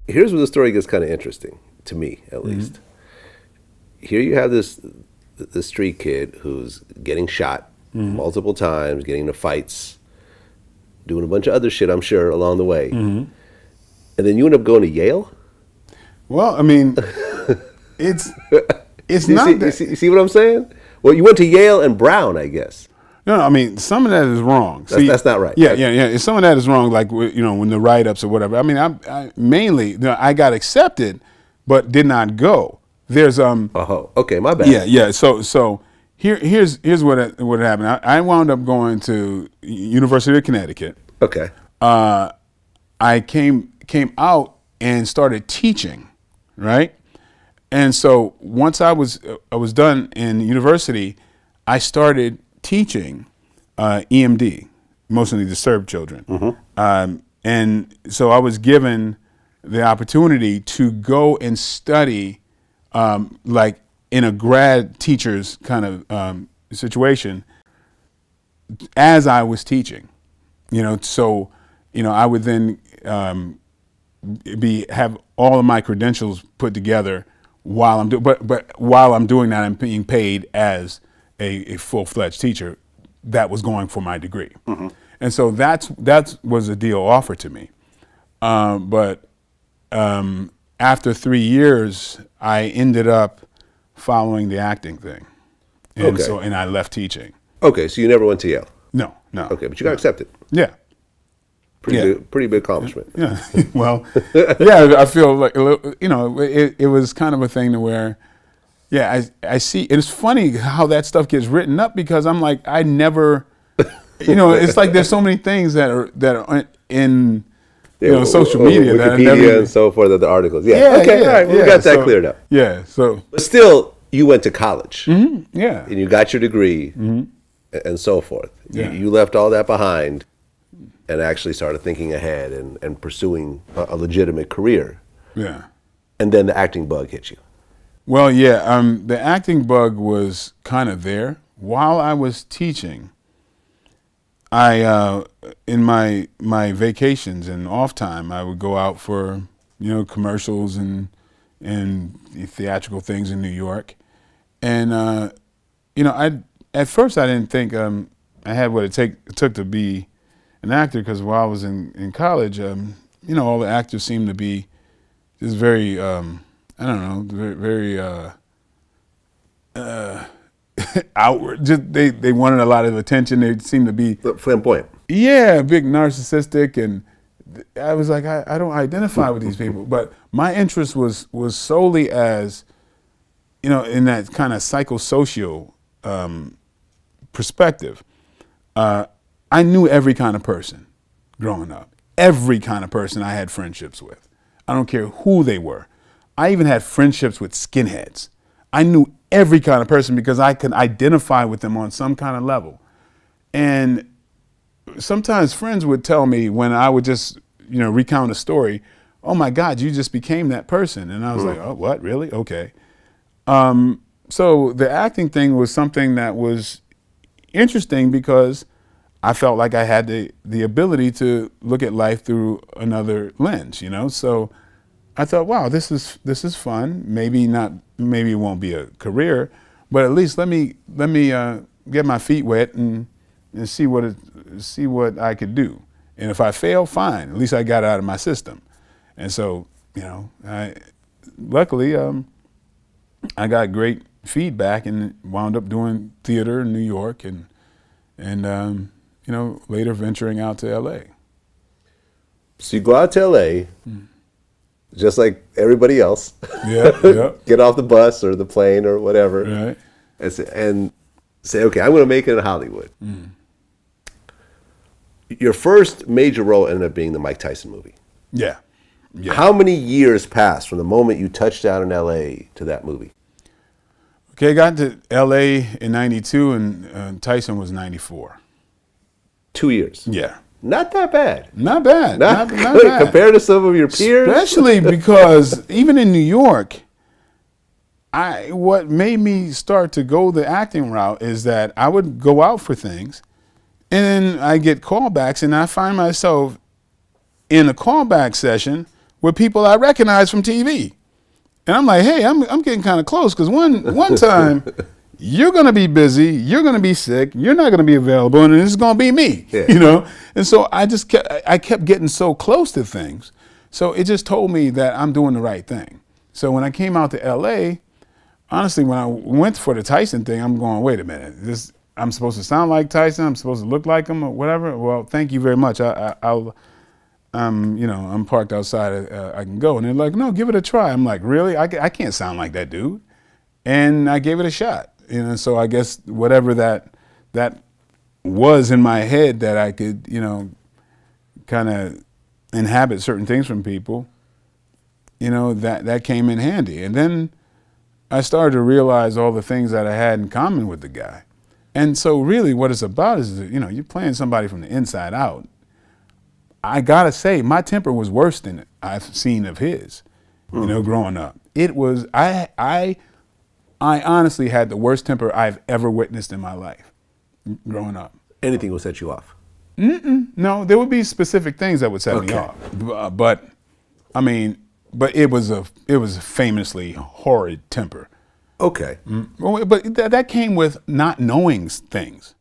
Here's where the story gets kind of interesting, to me at least. Here you have this street kid who's getting shot multiple times, getting into fights, doing a bunch of other shit, I'm sure, along the way. And then you end up going to Yale? Well, I mean, it's not that. You see what I'm saying? Well, you went to Yale and Brown, I guess. No, I mean, some of that is wrong. That's not right. Yeah. Some of that is wrong, like, when the write-ups or whatever. I mean, I mainly, I got accepted, but did not go. There's Oh, okay, my bad. Yeah. So here's what happened. I wound up going to University of Connecticut. Okay. I came out and started teaching, right? And so once I was done in university, I started teaching EMD, emotionally disturbed children. And so I was given the opportunity to go and study, like in a grad teacher's kind of situation, as I was teaching. So I would then have all of my credentials put together while I'm but while I'm doing that, I'm being paid as a full-fledged teacher that was going for my degree. And so that was a deal offered to me. But after 3 years, I ended up following the acting thing. And and I left teaching. Okay, so you never went to Yale? No. Okay, but you got accepted. Yeah. Pretty big accomplishment. Yeah. Well, yeah, I feel like, it was kind of a thing to where, I see. It's funny how that stuff gets written up, because I'm like, I never, it's like there's so many things that are in, social media, Wikipedia that I never, and so forth, of the articles. Yeah. Okay. All right. We got that cleared up. Yeah. So, but still, you went to college. Yeah. And you got your degree, and so forth. Yeah. You left all that behind, and actually started thinking ahead and pursuing a legitimate career. Yeah. And then the acting bug hit you. Well, yeah. The acting bug was kind of there while I was teaching. I in my vacations and off time, I would go out for commercials and theatrical things in New York, and at first I didn't think I had what it took to be an actor, because while I was in college, all the actors seemed to be just very very outward. Just they wanted a lot of attention. They seemed to be flamboyant. Yeah, big narcissistic, and I was like, I don't identify with these people. But my interest was solely as, in that kind of psychosocial perspective. I knew every kind of person growing up. Every kind of person I had friendships with. I don't care who they were. I even had friendships with skinheads. I knew every kind of person because I could identify with them on some kind of level. And sometimes friends would tell me when I would just, recount a story, "Oh my God, you just became that person." And I was like, "Oh, what, really? Okay." So the acting thing was something that was interesting because I felt like I had the ability to look at life through another lens, So I thought, wow, this is fun. Maybe it won't be a career, but at least let me get my feet wet and see what I could do. And if I fail, fine. At least I got it out of my system. And so, luckily, I got great feedback and wound up doing theater in New York and later venturing out to LA. So you go out to LA, just like everybody else. Yeah. Get off the bus or the plane or whatever. Right. And say, okay, I'm going to make it in Hollywood. Your first major role ended up being the Mike Tyson movie. Yeah. How many years passed from the moment you touched down in LA to that movie? Okay, I got to LA in 92 and Tyson was 94. 2 years. Yeah. Not that bad. Not bad. Not bad. Compared to some of your peers. Especially because even in New York, what made me start to go the acting route is that I would go out for things and then I get callbacks and I find myself in a callback session with people I recognize from TV. And I'm like, hey, I'm getting kind of close because one time you're going to be busy, you're going to be sick, you're not going to be available, and it's going to be me, you know? And so I kept getting so close to things. So it just told me that I'm doing the right thing. So when I came out to LA, honestly, when I went for the Tyson thing, I'm going, wait a minute, I'm supposed to sound like Tyson, I'm supposed to look like him or whatever. Well, thank you very much. I'm parked outside, I can go. And they're like, no, give it a try. I'm like, really? I can't sound like that dude. And I gave it a shot. You know, so I guess whatever that was in my head that I could, you know, kind of inhabit certain things from people, you know, that came in handy. And then I started to realize all the things that I had in common with the guy. And so really what it's about is, you know, you're playing somebody from the inside out. I gotta say, my temper was worse than I've seen of his, you know, growing up. It was, I honestly had the worst temper I've ever witnessed in my life growing up. Anything will set you off? No, there would be specific things that would set me off. But I mean, it was a famously horrid temper. Okay. But that came with not knowing things.